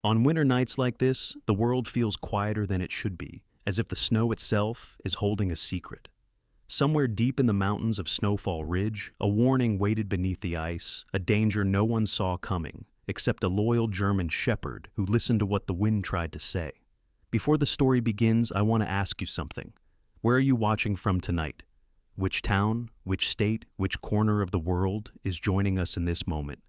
On winter nights like this, the world feels quieter than it should be, as if the snow itself is holding a secret. Somewhere deep in the mountains of Snowfall Ridge, a warning waited beneath the ice, a danger no one saw coming, except a loyal German shepherd who listened to what the wind tried to say. Before the story begins, I want to ask you something. Where are you watching from tonight? Which town, which state, which corner of the world is joining us in this moment?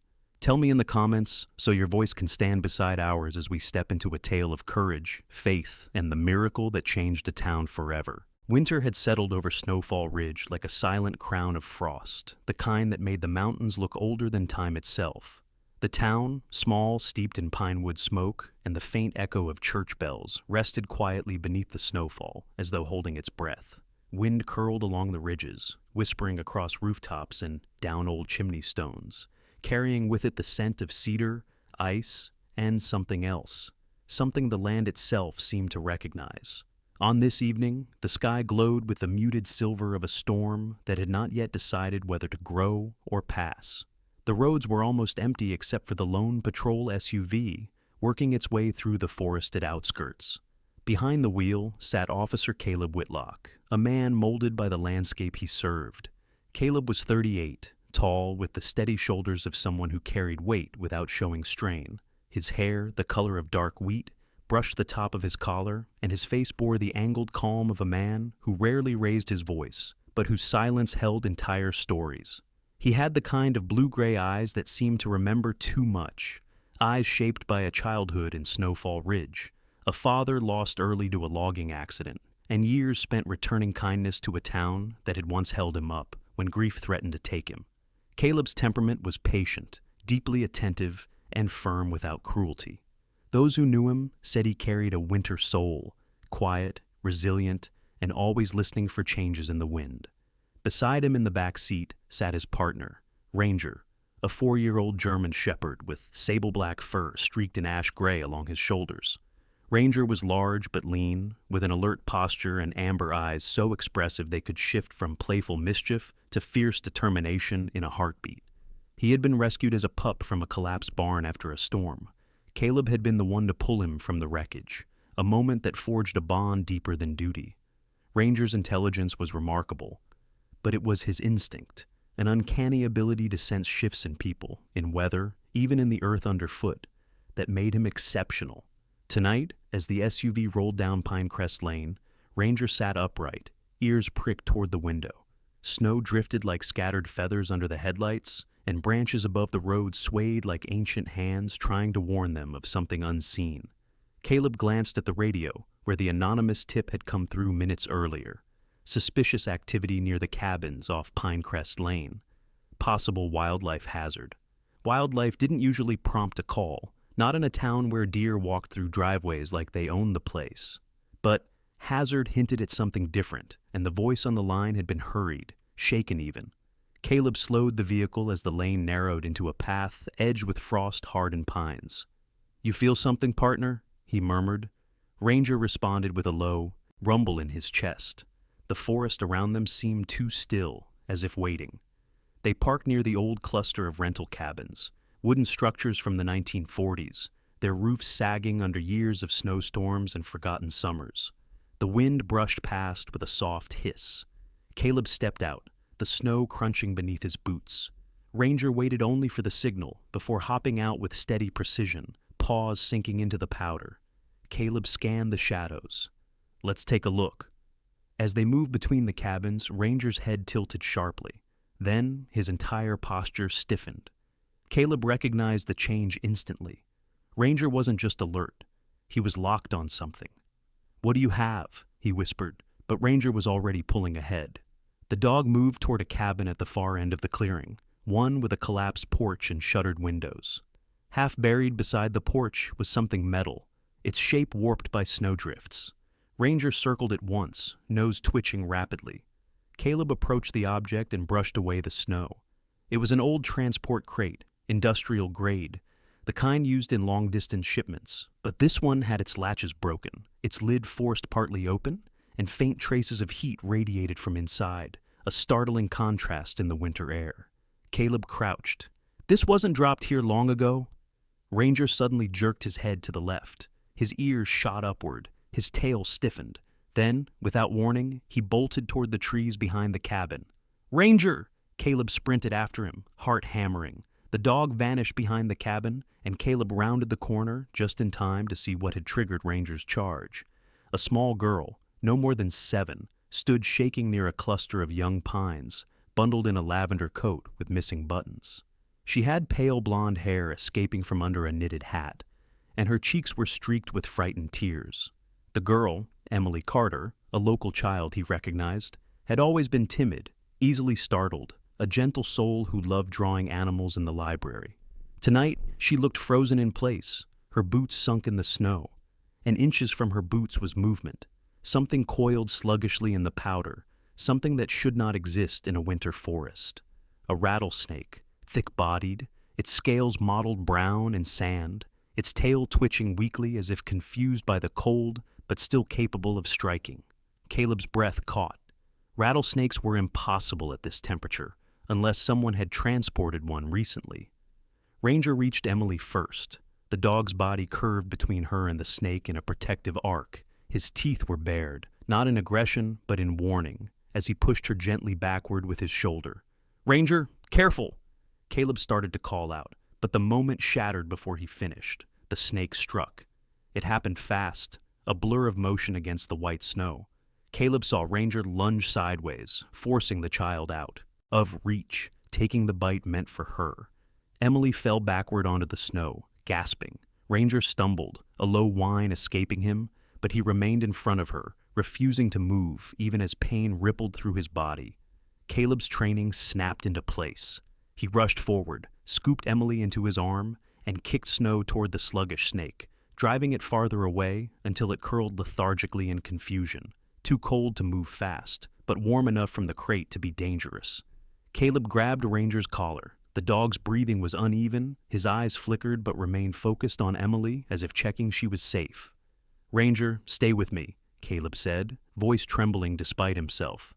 Tell me in the comments so your voice can stand beside ours as we step into a tale of courage, faith, and the miracle that changed a town forever. Winter had settled over Snowfall Ridge like a silent crown of frost, the kind that made the mountains look older than time itself. The town, small, steeped in pinewood smoke, and the faint echo of church bells, rested quietly beneath the snowfall, as though holding its breath. Wind curled along the ridges, whispering across rooftops and down old chimney stones, carrying with it the scent of cedar, ice, and something else, something the land itself seemed to recognize. On this evening, the sky glowed with the muted silver of a storm that had not yet decided whether to grow or pass. The roads were almost empty except for the lone patrol SUV, working its way through the forested outskirts. Behind the wheel sat Officer Caleb Whitlock, a man molded by the landscape he served. Caleb was 38, tall, with the steady shoulders of someone who carried weight without showing strain. His hair, the color of dark wheat, brushed the top of his collar, and his face bore the angled calm of a man who rarely raised his voice, but whose silence held entire stories. He had the kind of blue-gray eyes that seemed to remember too much, eyes shaped by a childhood in Snowfall Ridge, a father lost early to a logging accident, and years spent returning kindness to a town that had once held him up when grief threatened to take him. Caleb's temperament was patient, deeply attentive, and firm without cruelty. Those who knew him said he carried a winter soul, quiet, resilient, and always listening for changes in the wind. Beside him in the back seat sat his partner, Ranger, a 4-year-old German shepherd with sable-black fur streaked in ash gray along his shoulders. Ranger was large but lean, with an alert posture and amber eyes so expressive they could shift from playful mischief to fierce determination in a heartbeat. He had been rescued as a pup from a collapsed barn after a storm. Caleb had been the one to pull him from the wreckage, a moment that forged a bond deeper than duty. Ranger's intelligence was remarkable, but it was his instinct, an uncanny ability to sense shifts in people, in weather, even in the earth underfoot, that made him exceptional. Tonight, as the SUV rolled down Pinecrest Lane, Ranger sat upright, ears pricked toward the window. Snow drifted like scattered feathers under the headlights, and branches above the road swayed like ancient hands trying to warn them of something unseen. Caleb glanced at the radio, where the anonymous tip had come through minutes earlier. Suspicious activity near the cabins off Pinecrest Lane. Possible wildlife hazard. Wildlife didn't usually prompt a call, not in a town where deer walked through driveways like they owned the place. But hazard hinted at something different, and the voice on the line had been hurried, shaken even. Caleb slowed the vehicle as the lane narrowed into a path edged with frost-hardened pines. "You feel something, partner?" he murmured. Ranger responded with a low rumble in his chest. The forest around them seemed too still, as if waiting. They parked near the old cluster of rental cabins, wooden structures from the 1940s, their roofs sagging under years of snowstorms and forgotten summers. The wind brushed past with a soft hiss. Caleb stepped out, the snow crunching beneath his boots. Ranger waited only for the signal before hopping out with steady precision, paws sinking into the powder. Caleb scanned the shadows. "Let's take a look." As they moved between the cabins, Ranger's head tilted sharply. Then his entire posture stiffened. Caleb recognized the change instantly. Ranger wasn't just alert. He was locked on something. "What do you have?" he whispered, but Ranger was already pulling ahead. The dog moved toward a cabin at the far end of the clearing, one with a collapsed porch and shuttered windows. Half buried beside the porch was something metal, its shape warped by snowdrifts. Ranger circled it once, nose twitching rapidly. Caleb approached the object and brushed away the snow. It was an old transport crate, industrial grade, the kind used in long-distance shipments, but this one had its latches broken, its lid forced partly open, and faint traces of heat radiated from inside, a startling contrast in the winter air. Caleb crouched. "This wasn't dropped here long ago?" Ranger suddenly jerked his head to the left. His ears shot upward, his tail stiffened. Then, without warning, he bolted toward the trees behind the cabin. "Ranger!" Caleb sprinted after him, heart hammering. The dog vanished behind the cabin, and Caleb rounded the corner just in time to see what had triggered Ranger's charge. A small girl, no more than 7, stood shaking near a cluster of young pines, bundled in a lavender coat with missing buttons. She had pale blonde hair escaping from under a knitted hat, and her cheeks were streaked with frightened tears. The girl, Emily Carter, a local child he recognized, had always been timid, easily startled, a gentle soul who loved drawing animals in the library. Tonight, she looked frozen in place, her boots sunk in the snow, and inches from her boots was movement. Something coiled sluggishly in the powder, something that should not exist in a winter forest. A rattlesnake, thick-bodied, its scales mottled brown and sand, its tail twitching weakly as if confused by the cold but still capable of striking. Caleb's breath caught. Rattlesnakes were impossible at this temperature, unless someone had transported one recently. Ranger reached Emily first. The dog's body curved between her and the snake in a protective arc. His teeth were bared, not in aggression, but in warning, as he pushed her gently backward with his shoulder. "Ranger, careful!" Caleb started to call out, but the moment shattered before he finished. The snake struck. It happened fast, a blur of motion against the white snow. Caleb saw Ranger lunge sideways, forcing the child out of reach, taking the bite meant for her. Emily fell backward onto the snow, gasping. Ranger stumbled, a low whine escaping him, but he remained in front of her, refusing to move even as pain rippled through his body. Caleb's training snapped into place. He rushed forward, scooped Emily into his arm, and kicked snow toward the sluggish snake, driving it farther away until it curled lethargically in confusion, too cold to move fast, but warm enough from the crate to be dangerous. Caleb grabbed Ranger's collar. The dog's breathing was uneven, his eyes flickered but remained focused on Emily as if checking she was safe. "Ranger, stay with me," Caleb said, voice trembling despite himself.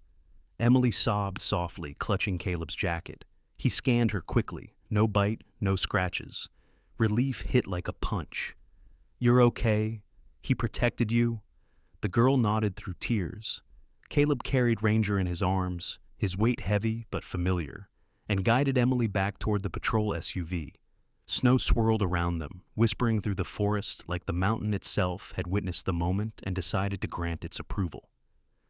Emily sobbed softly, clutching Caleb's jacket. He scanned her quickly. No bite, no scratches. Relief hit like a punch. "You're okay? He protected you?" The girl nodded through tears. Caleb carried Ranger in his arms, his weight heavy but familiar, and guided Emily back toward the patrol SUV. Snow swirled around them, whispering through the forest like the mountain itself had witnessed the moment and decided to grant its approval.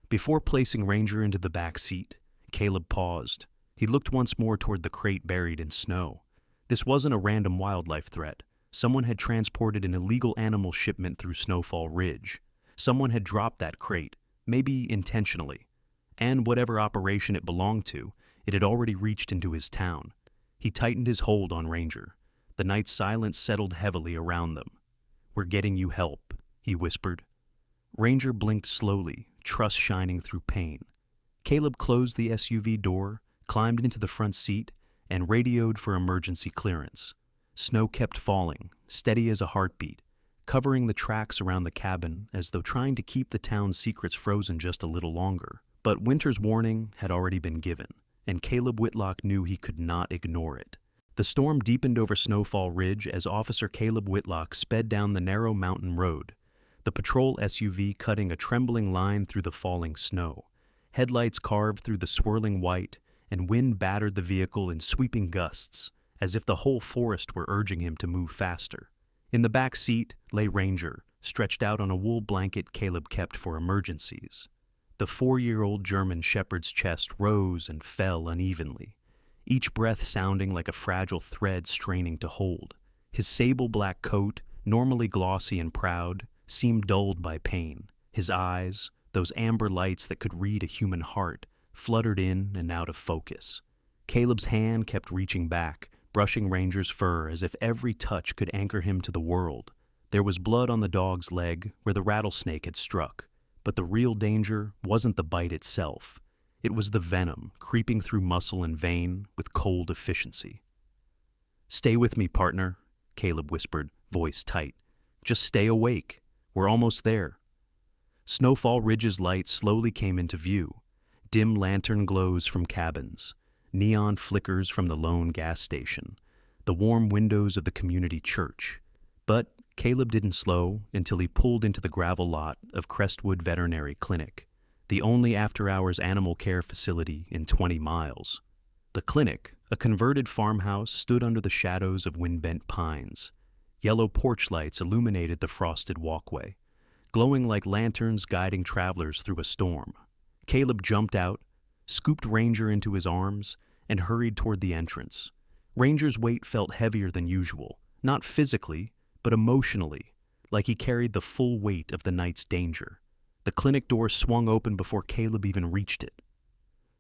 Before placing Ranger into the back seat, Caleb paused. He looked once more toward the crate buried in snow. This wasn't a random wildlife threat. Someone had transported an illegal animal shipment through Snowfall Ridge. Someone had dropped that crate, maybe intentionally. And whatever operation it belonged to, it had already reached into his town. He tightened his hold on Ranger. The night silence settled heavily around them. "We're getting you help," he whispered. Ranger blinked slowly, trust shining through pain. Caleb closed the SUV door, climbed into the front seat, and radioed for emergency clearance. Snow kept falling, steady as a heartbeat, covering the tracks around the cabin as though trying to keep the town's secrets frozen just a little longer. But winter's warning had already been given, and Caleb Whitlock knew he could not ignore it. The storm deepened over Snowfall Ridge as Officer Caleb Whitlock sped down the narrow mountain road, the patrol SUV cutting a trembling line through the falling snow. Headlights carved through the swirling white, and wind battered the vehicle in sweeping gusts, as if the whole forest were urging him to move faster. In the back seat lay Ranger, stretched out on a wool blanket Caleb kept for emergencies. The 4-year-old German shepherd's chest rose and fell unevenly, each breath sounding like a fragile thread straining to hold. His sable-black coat, normally glossy and proud, seemed dulled by pain. His eyes, those amber lights that could read a human heart, fluttered in and out of focus. Caleb's hand kept reaching back, brushing Ranger's fur as if every touch could anchor him to the world. There was blood on the dog's leg where the rattlesnake had struck, but the real danger wasn't the bite itself. It was the venom creeping through muscle and vein with cold efficiency. "Stay with me, partner," Caleb whispered, voice tight. "Just stay awake. We're almost there." Snowfall Ridge's lights slowly came into view. Dim lantern glows from cabins, neon flickers from the lone gas station. the warm windows of the community church. But Caleb didn't slow until he pulled into the gravel lot of Crestwood Veterinary Clinic, the only after-hours animal care facility in 20 miles. The clinic, a converted farmhouse, stood under the shadows of wind-bent pines. Yellow porch lights illuminated the frosted walkway, glowing like lanterns guiding travelers through a storm. Caleb jumped out, scooped Ranger into his arms, and hurried toward the entrance. Ranger's weight felt heavier than usual, not physically, but emotionally, like he carried the full weight of the night's danger. The clinic door swung open before Caleb even reached it.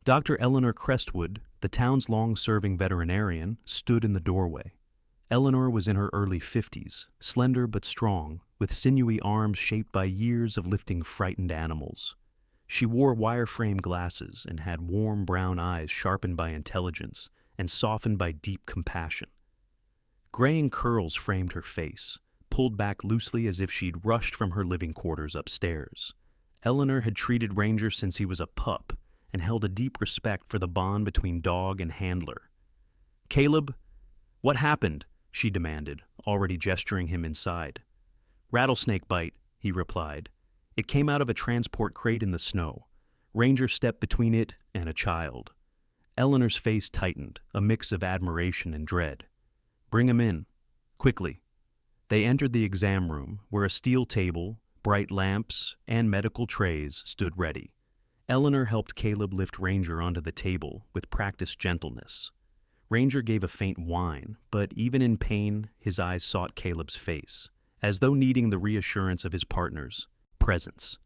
Dr. Eleanor Crestwood, the town's long-serving veterinarian, stood in the doorway. Eleanor was in her early 50s, slender but strong, with sinewy arms shaped by years of lifting frightened animals. She wore wire-frame glasses and had warm brown eyes sharpened by intelligence and softened by deep compassion. Graying curls framed her face, pulled back loosely as if she'd rushed from her living quarters upstairs. Eleanor had treated Ranger since he was a pup and held a deep respect for the bond between dog and handler. "Caleb, what happened?" she demanded, already gesturing him inside. "Rattlesnake bite," he replied. "It came out of a transport crate in the snow. Ranger stepped between it and a child." Eleanor's face tightened, a mix of admiration and dread. "Bring him in. Quickly." They entered the exam room, where a steel table, bright lamps, and medical trays stood ready. Eleanor helped Caleb lift Ranger onto the table with practiced gentleness. Ranger gave a faint whine, but even in pain, his eyes sought Caleb's face, as though needing the reassurance of his partner's presence.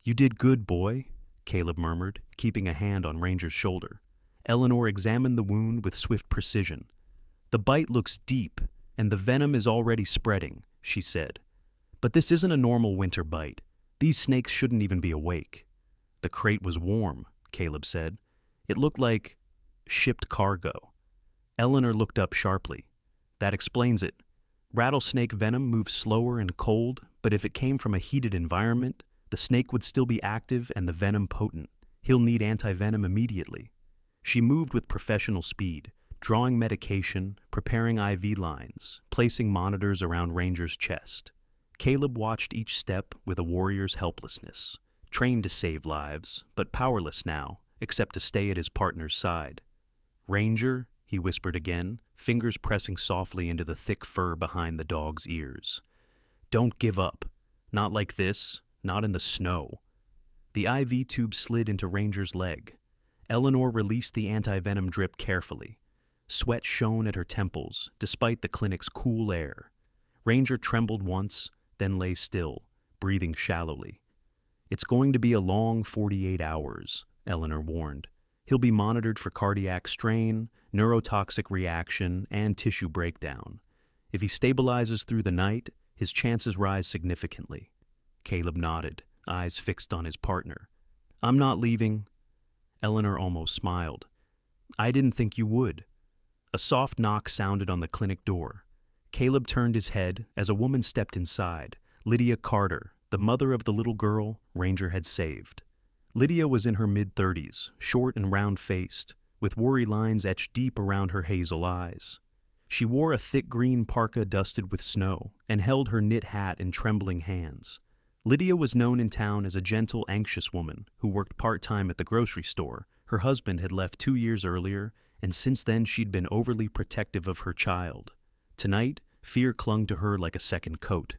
"You did good, boy," Caleb murmured, keeping a hand on Ranger's shoulder. Eleanor examined the wound with swift precision. "The bite looks deep, and the venom is already spreading," she said. "But this isn't a normal winter bite. These snakes shouldn't even be awake." "The crate was warm," Caleb said. "It looked like shipped cargo." Eleanor looked up sharply. "That explains it. Rattlesnake venom moves slower and cold, but if it came from a heated environment, the snake would still be active and the venom potent. He'll need anti-venom immediately." She moved with professional speed, drawing medication, preparing IV lines, placing monitors around Ranger's chest. Caleb watched each step with a warrior's helplessness, trained to save lives, but powerless now, except to stay at his partner's side. "Ranger," he whispered again, fingers pressing softly into the thick fur behind the dog's ears. "Don't give up. Not like this, not in the snow." The IV tube slid into Ranger's leg. Eleanor released the anti-venom drip carefully. Sweat shone at her temples, despite the clinic's cool air. Ranger trembled once, then lay still, breathing shallowly. "It's going to be a long 48 hours, Eleanor warned. "He'll be monitored for cardiac strain, neurotoxic reaction, and tissue breakdown. If he stabilizes through the night, his chances rise significantly." Caleb nodded, eyes fixed on his partner. "I'm not leaving." Eleanor almost smiled. "I didn't think you would." A soft knock sounded on the clinic door. Caleb turned his head as a woman stepped inside, Lydia Carter, the mother of the little girl Ranger had saved. Lydia was in her mid-30s, short and round-faced, with worry lines etched deep around her hazel eyes. She wore a thick green parka dusted with snow and held her knit hat in trembling hands. Lydia was known in town as a gentle, anxious woman who worked part-time at the grocery store. Her husband had left 2 years earlier, and since then she'd been overly protective of her child. Tonight, fear clung to her like a second coat.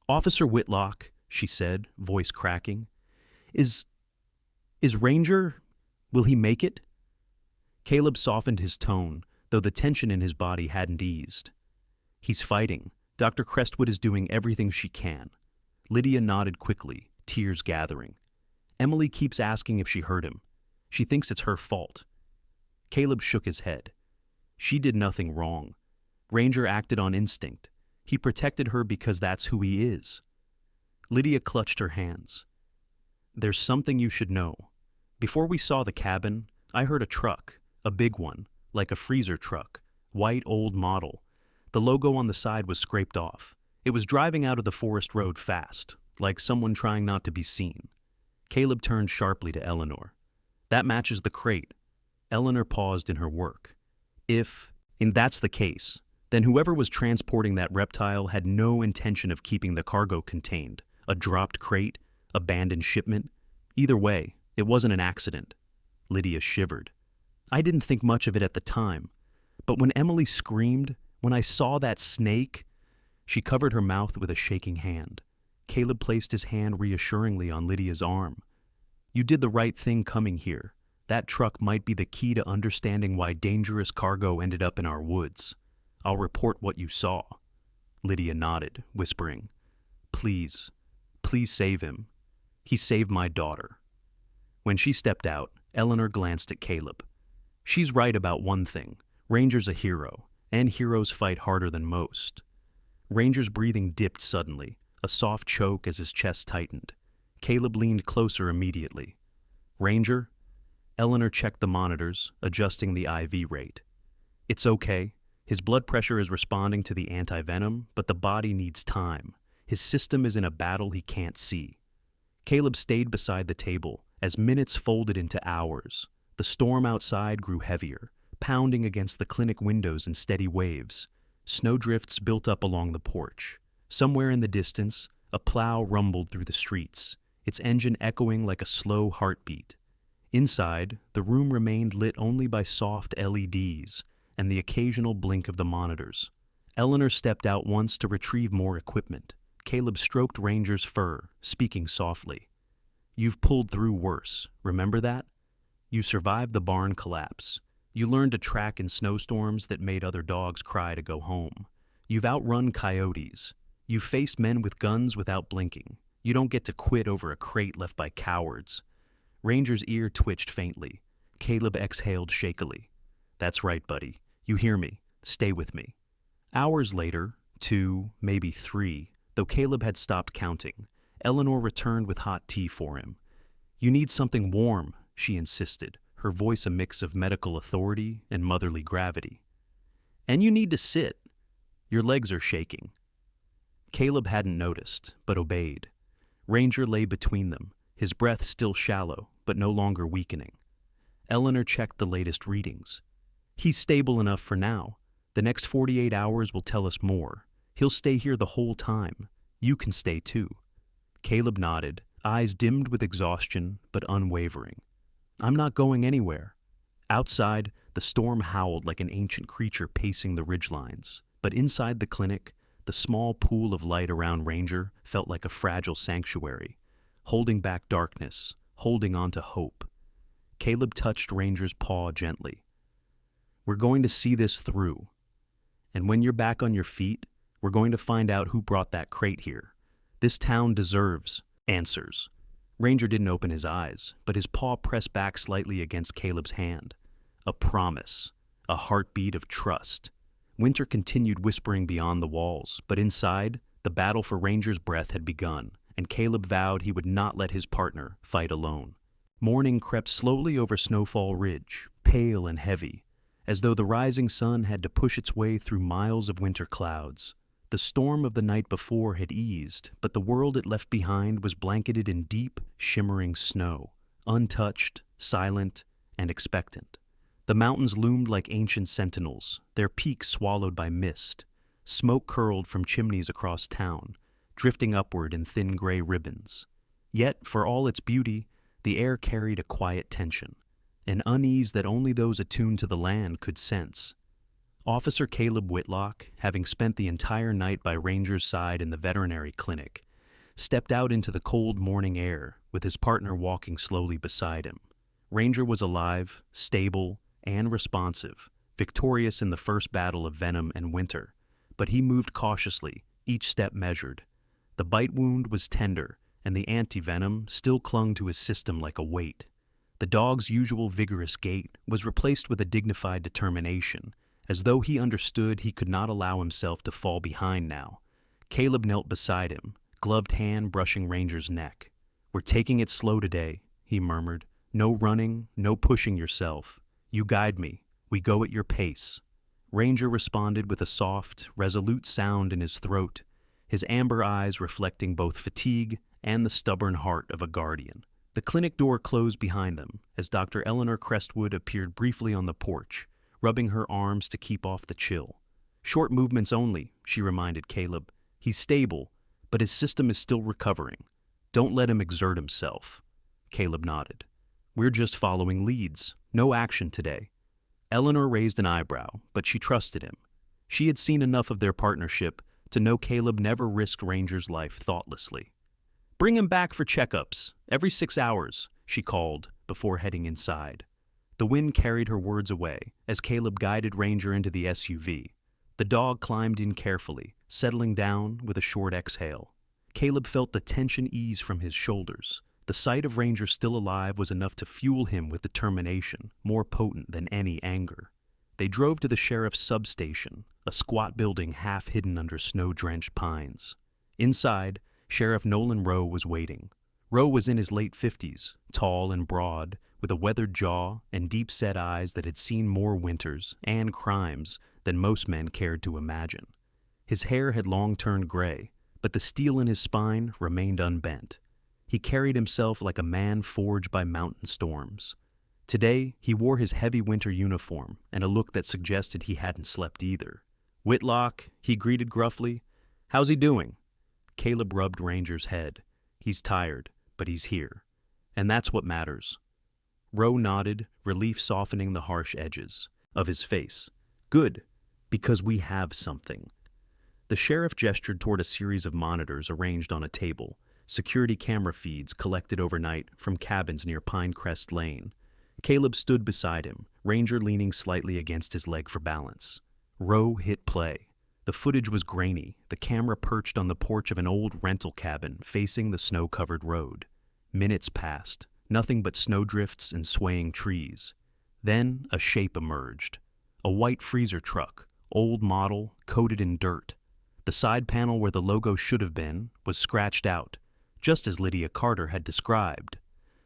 "Officer Whitlock," she said, voice cracking, Is Ranger, will he make it?" Caleb softened his tone, though the tension in his body hadn't eased. "He's fighting. Dr. Crestwood is doing everything she can." Lydia nodded quickly, tears gathering. "Emily keeps asking if she hurt him. She thinks it's her fault." Caleb shook his head. "She did nothing wrong. Ranger acted on instinct. He protected her because that's who he is." Lydia clutched her hands. "There's something you should know. Before we saw the cabin, I heard a truck, a big one, like a freezer truck, white old model. The logo on the side was scraped off. It was driving out of the forest road fast, like someone trying not to be seen." Caleb turned sharply to Eleanor. "That matches the crate." Eleanor paused in her work. If And that's the case. Then whoever was transporting that reptile had no intention of keeping the cargo contained. A dropped crate, abandoned shipment. Either way, it wasn't an accident. Lydia shivered. I didn't think much of it at the time, but when Emily screamed, when I saw that snake, she covered her mouth with a shaking hand. Caleb placed his hand reassuringly on Lydia's arm. You did the right thing coming here. That truck might be the key to understanding why dangerous cargo ended up in our woods. I'll report what you saw. Lydia nodded, whispering, Please, please save him. He saved my daughter. When she stepped out, Eleanor glanced at Caleb. She's right about one thing. Ranger's a hero, and heroes fight harder than most. Ranger's breathing dipped suddenly, a soft choke as his chest tightened. Caleb leaned closer immediately. Ranger? Eleanor checked the monitors, adjusting the IV rate. It's okay. His blood pressure is responding to the antivenom, but the body needs time. His system is in a battle he can't see. Caleb stayed beside the table as minutes folded into hours. The storm outside grew heavier, pounding against the clinic windows in steady waves. Snowdrifts built up along the porch. Somewhere in the distance, a plow rumbled through the streets, its engine echoing like a slow heartbeat. Inside, the room remained lit only by soft LEDs and the occasional blink of the monitors. Eleanor stepped out once to retrieve more equipment. Caleb stroked Ranger's fur, speaking softly. You've pulled through worse, remember that? You survived the barn collapse. You learned to track in snowstorms that made other dogs cry to go home. You've outrun coyotes. You've faced men with guns without blinking. You don't get to quit over a crate left by cowards. Ranger's ear twitched faintly. Caleb exhaled shakily. That's right, buddy. You hear me. Stay with me. Hours later, 2, maybe 3, though Caleb had stopped counting, Eleanor returned with hot tea for him. You need something warm, she insisted, her voice a mix of medical authority and motherly gravity. And you need to sit. Your legs are shaking. Caleb hadn't noticed, but obeyed. Ranger lay between them, his breath still shallow, but no longer weakening. Eleanor checked the latest readings. He's stable enough for now. The next 48 hours will tell us more. He'll stay here the whole time. You can stay too. Caleb nodded, eyes dimmed with exhaustion, but unwavering. I'm not going anywhere. Outside, the storm howled like an ancient creature pacing the ridgelines, but inside the clinic, the small pool of light around Ranger felt like a fragile sanctuary, holding back darkness, holding on to hope. Caleb touched Ranger's paw gently. We're going to see this through. And when you're back on your feet, we're going to find out who brought that crate here. This town deserves answers. Ranger didn't open his eyes, but his paw pressed back slightly against Caleb's hand. A promise, a heartbeat of trust. Winter continued whispering beyond the walls, but inside, the battle for Ranger's breath had begun, and Caleb vowed he would not let his partner fight alone. Morning crept slowly over Snowfall Ridge, pale and heavy, as though the rising sun had to push its way through miles of winter clouds. The storm of the night before had eased, but the world it left behind was blanketed in deep, shimmering snow, untouched, silent, and expectant. The mountains loomed like ancient sentinels, their peaks swallowed by mist. Smoke curled from chimneys across town, drifting upward in thin gray ribbons. Yet, for all its beauty, the air carried a quiet tension, an unease that only those attuned to the land could sense. Officer Caleb Whitlock, having spent the entire night by Ranger's side in the veterinary clinic, stepped out into the cold morning air with his partner walking slowly beside him. Ranger was alive, stable, and responsive, victorious in the first battle of venom and winter, but he moved cautiously, each step measured. The bite wound was tender, and the anti-venom still clung to his system like a weight. The dog's usual vigorous gait was replaced with a dignified determination, as though he understood he could not allow himself to fall behind now. Caleb knelt beside him, gloved hand brushing Ranger's neck. We're taking it slow today, he murmured. No running, no pushing yourself. You guide me. We go at your pace. Ranger responded with a soft, resolute sound in his throat, his amber eyes reflecting both fatigue and the stubborn heart of a guardian. The clinic door closed behind them as Dr. Eleanor Crestwood appeared briefly on the porch, rubbing her arms to keep off the chill. Short movements only, she reminded Caleb. He's stable, but his system is still recovering. Don't let him exert himself. Caleb nodded. We're just following leads. No action today. Eleanor raised an eyebrow, but she trusted him. She had seen enough of their partnership to know Caleb never risked Ranger's life thoughtlessly. Bring him back for checkups, every 6 hours, she called before heading inside. The wind carried her words away as Caleb guided Ranger into the SUV. The dog climbed in carefully, settling down with a short exhale. Caleb felt the tension ease from his shoulders. The sight of Ranger still alive was enough to fuel him with determination, more potent than any anger. They drove to the sheriff's substation, a squat building half hidden under snow-drenched pines. Inside, Sheriff Nolan Rowe was waiting. Rowe was in his late 50s, tall and broad, with a weathered jaw and deep-set eyes that had seen more winters and crimes than most men cared to imagine. His hair had long turned gray, but the steel in his spine remained unbent. He carried himself like a man forged by mountain storms. Today, he wore his heavy winter uniform and a look that suggested he hadn't slept either. Whitlock, he greeted gruffly. How's he doing? Caleb rubbed Ranger's head. He's tired, but he's here. And that's what matters. Rowe nodded, relief softening the harsh edges of his face. Good, because we have something. The sheriff gestured toward a series of monitors arranged on a table, security camera feeds collected overnight from cabins near Pinecrest Lane. Caleb stood beside him, Ranger leaning slightly against his leg for balance. Rowe hit play. The footage was grainy, the camera perched on the porch of an old rental cabin facing the snow-covered road. Minutes passed, nothing but snowdrifts and swaying trees. Then a shape emerged. A white freezer truck, old model, coated in dirt. The side panel where the logo should have been was scratched out, just as Lydia Carter had described.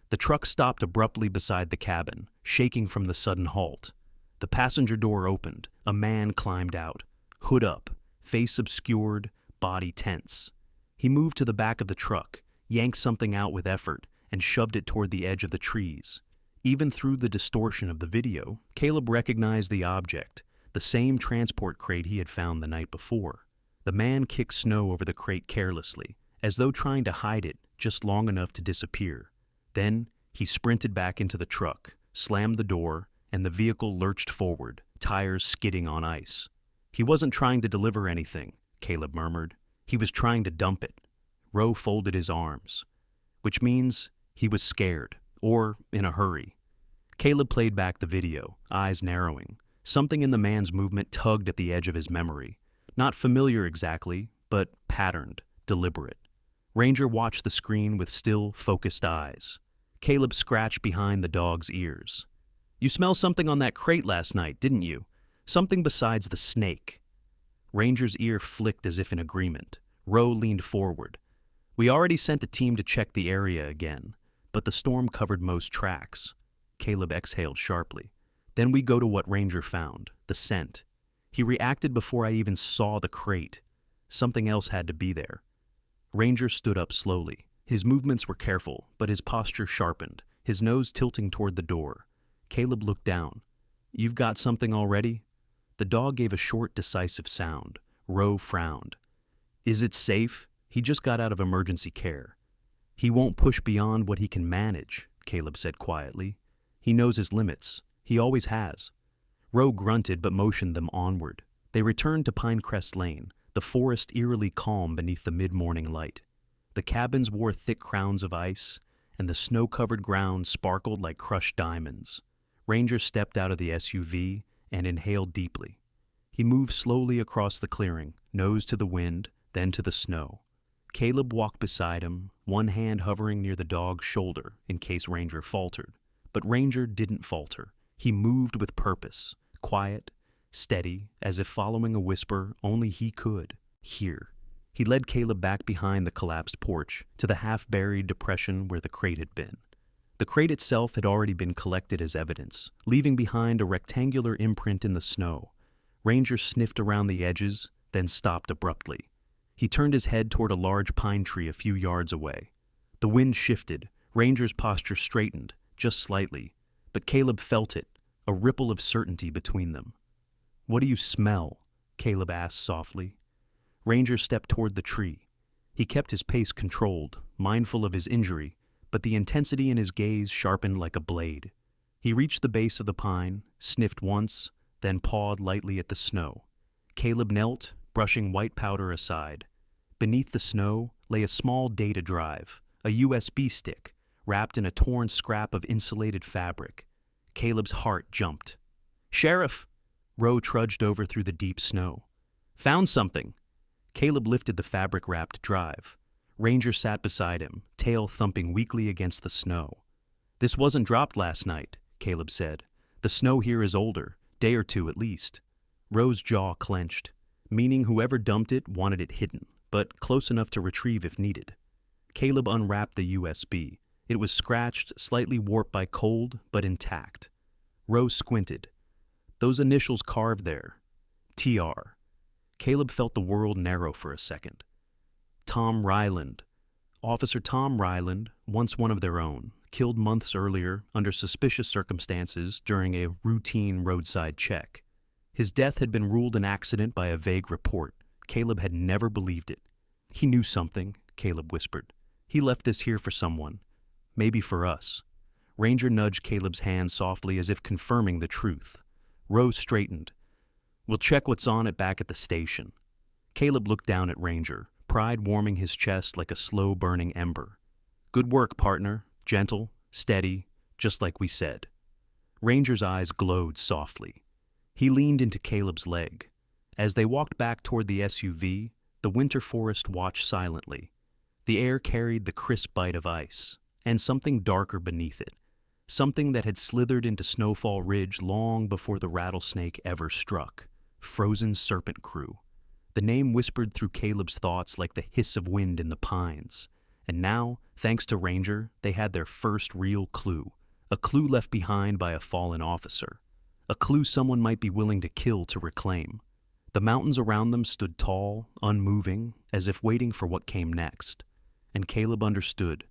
The truck stopped abruptly beside the cabin, shaking from the sudden halt. The passenger door opened. A man climbed out, hood up, face obscured, body tense. He moved to the back of the truck, yanked something out with effort, and shoved it toward the edge of the trees. Even through the distortion of the video, Caleb recognized the object, the same transport crate he had found the night before. The man kicked snow over the crate carelessly, as though trying to hide it just long enough to disappear. Then he sprinted back into the truck, slammed the door, and the vehicle lurched forward, tires skidding on ice. He wasn't trying to deliver anything, Caleb murmured. He was trying to dump it. Rowe folded his arms, which means he was scared, or in a hurry. Caleb played back the video, eyes narrowing. Something in the man's movement tugged at the edge of his memory. Not familiar exactly, but patterned, deliberate. Ranger watched the screen with still, focused eyes. Caleb scratched behind the dog's ears. You smelled something on that crate last night, didn't you? Something besides the snake. Ranger's ear flicked as if in agreement. Rowe leaned forward. We already sent a team to check the area again, but the storm covered most tracks. Caleb exhaled sharply. Then we go to what Ranger found, the scent. He reacted before I even saw the crate. Something else had to be there. Ranger stood up slowly. His movements were careful, but his posture sharpened, his nose tilting toward the door. Caleb looked down. You've got something already? The dog gave a short, decisive sound. Rowe frowned. Is it safe? He just got out of emergency care. He won't push beyond what he can manage, Caleb said quietly. He knows his limits. He always has. Rowe grunted but motioned them onward. They returned to Pinecrest Lane, the forest eerily calm beneath the mid-morning light. The cabins wore thick crowns of ice, and the snow-covered ground sparkled like crushed diamonds. Ranger stepped out of the SUV and inhaled deeply. He moved slowly across the clearing, nose to the wind, then to the snow. Caleb walked beside him, one hand hovering near the dog's shoulder in case Ranger faltered. But Ranger didn't falter. He moved with purpose, quiet, steady, as if following a whisper only he could hear. He led Caleb back behind the collapsed porch to the half-buried depression where the crate had been. The crate itself had already been collected as evidence, leaving behind a rectangular imprint in the snow. Ranger sniffed around the edges, then stopped abruptly. He turned his head toward a large pine tree a few yards away. The wind shifted. Ranger's posture straightened, just slightly, but Caleb felt it, a ripple of certainty between them. "What do you smell?" Caleb asked softly. Ranger stepped toward the tree. He kept his pace controlled, mindful of his injury, but the intensity in his gaze sharpened like a blade. He reached the base of the pine, sniffed once, then pawed lightly at the snow. Caleb knelt, brushing white powder aside. Beneath the snow lay a small data drive, a USB stick, wrapped in a torn scrap of insulated fabric. Caleb's heart jumped. "Sheriff!" Rowe trudged over through the deep snow. "Found something." Caleb lifted the fabric-wrapped drive. Ranger sat beside him, tail thumping weakly against the snow. "This wasn't dropped last night," Caleb said. "The snow here is older, day or two at least." Rowe's jaw clenched, meaning whoever dumped it wanted it hidden, but close enough to retrieve if needed. Caleb unwrapped the USB. It was scratched, slightly warped by cold, but intact. Rowe squinted. Those initials carved there. TR. Caleb felt the world narrow for a second. Tom Ryland. Officer Tom Ryland, once one of their own, killed months earlier under suspicious circumstances during a routine roadside check. His death had been ruled an accident by a vague report. Caleb had never believed it. "He knew something," Caleb whispered. "He left this here for someone. Maybe for us." Ranger nudged Caleb's hand softly as if confirming the truth. Rose straightened. "We'll check what's on it back at the station." Caleb looked down at Ranger, pride warming his chest like a slow-burning ember. "Good work, partner. Gentle, steady, just like we said." Ranger's eyes glowed softly. He leaned into Caleb's leg. As they walked back toward the SUV, the winter forest watched silently. The air carried the crisp bite of ice, and something darker beneath it, something that had slithered into Snowfall Ridge long before the rattlesnake ever struck. Frozen Serpent Crew. The name whispered through Caleb's thoughts like the hiss of wind in the pines. And now, thanks to Ranger, they had their first real clue. A clue left behind by a fallen officer. A clue someone might be willing to kill to reclaim. The mountains around them stood tall, unmoving, as if waiting for what came next. And Caleb understood.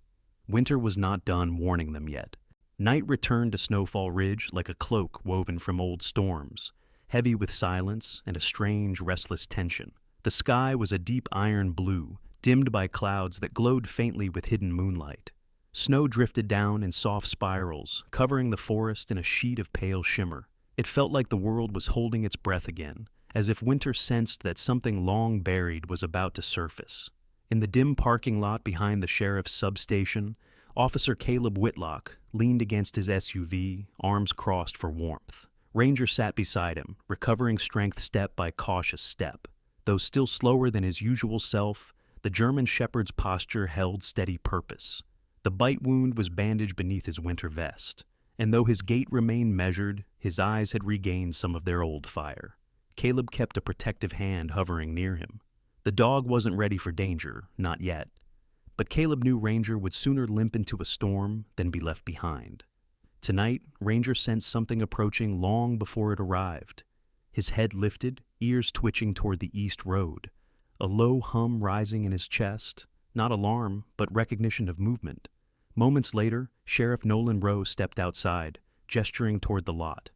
Winter was not done warning them yet. Night returned to Snowfall Ridge like a cloak woven from old storms, heavy with silence and a strange, restless tension. The sky was a deep iron blue, dimmed by clouds that glowed faintly with hidden moonlight. Snow drifted down in soft spirals, covering the forest in a sheet of pale shimmer. It felt like the world was holding its breath again, as if winter sensed that something long buried was about to surface. In the dim parking lot behind the sheriff's substation, Officer Caleb Whitlock leaned against his SUV, arms crossed for warmth. Ranger sat beside him, recovering strength step by cautious step. Though still slower than his usual self, the German shepherd's posture held steady purpose. The bite wound was bandaged beneath his winter vest, and though his gait remained measured, his eyes had regained some of their old fire. Caleb kept a protective hand hovering near him. The dog wasn't ready for danger, not yet. But Caleb knew Ranger would sooner limp into a storm than be left behind. Tonight, Ranger sensed something approaching long before it arrived. His head lifted, ears twitching toward the east road. A low hum rising in his chest, not alarm, but recognition of movement. Moments later, Sheriff Nolan Rowe stepped outside, gesturing toward the lot.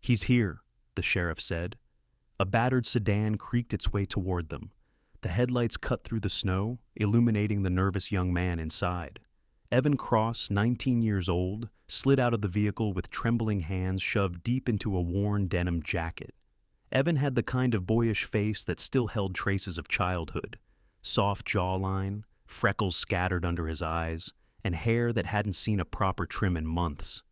"He's here," the sheriff said. A battered sedan creaked its way toward them. The headlights cut through the snow, illuminating the nervous young man inside. Evan Cross, 19 years old, slid out of the vehicle with trembling hands shoved deep into a worn denim jacket. Evan had the kind of boyish face that still held traces of childhood. Soft jawline, freckles scattered under his eyes, and hair that hadn't seen a proper trim in months.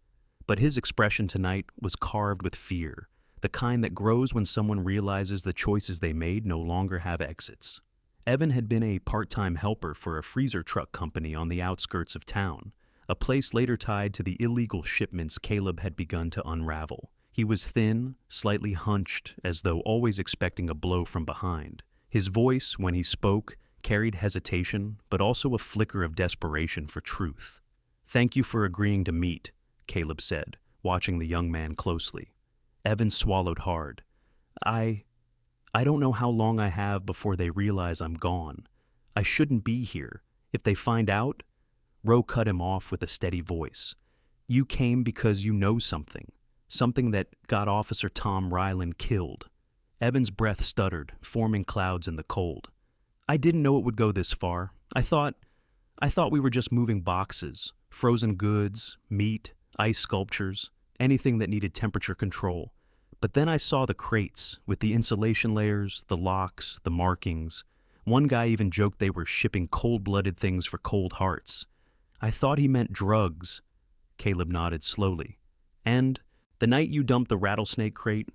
But his expression tonight was carved with fear, the kind that grows when someone realizes the choices they made no longer have exits. Evan had been a part-time helper for a freezer truck company on the outskirts of town, a place later tied to the illegal shipments Caleb had begun to unravel. He was thin, slightly hunched, as though always expecting a blow from behind. His voice, when he spoke, carried hesitation, but also a flicker of desperation for truth. "Thank you for agreeing to meet," Caleb said, watching the young man closely. Evan swallowed hard. I don't know how long I have before they realize I'm gone. I shouldn't be here. If they find out..." Rowe cut him off with a steady voice. "You came because you know something. something that got Officer Tom Ryland killed. Evan's breath stuttered, forming clouds in the cold. I didn't know it would go this far. I thought we were just moving boxes, frozen goods, meat, ice sculptures, anything that needed temperature control. But then I saw the crates with the insulation layers, the locks, the markings. One guy even joked they were shipping cold-blooded things for cold hearts. I thought he meant drugs. Caleb nodded slowly. And the night you dumped the rattlesnake crate?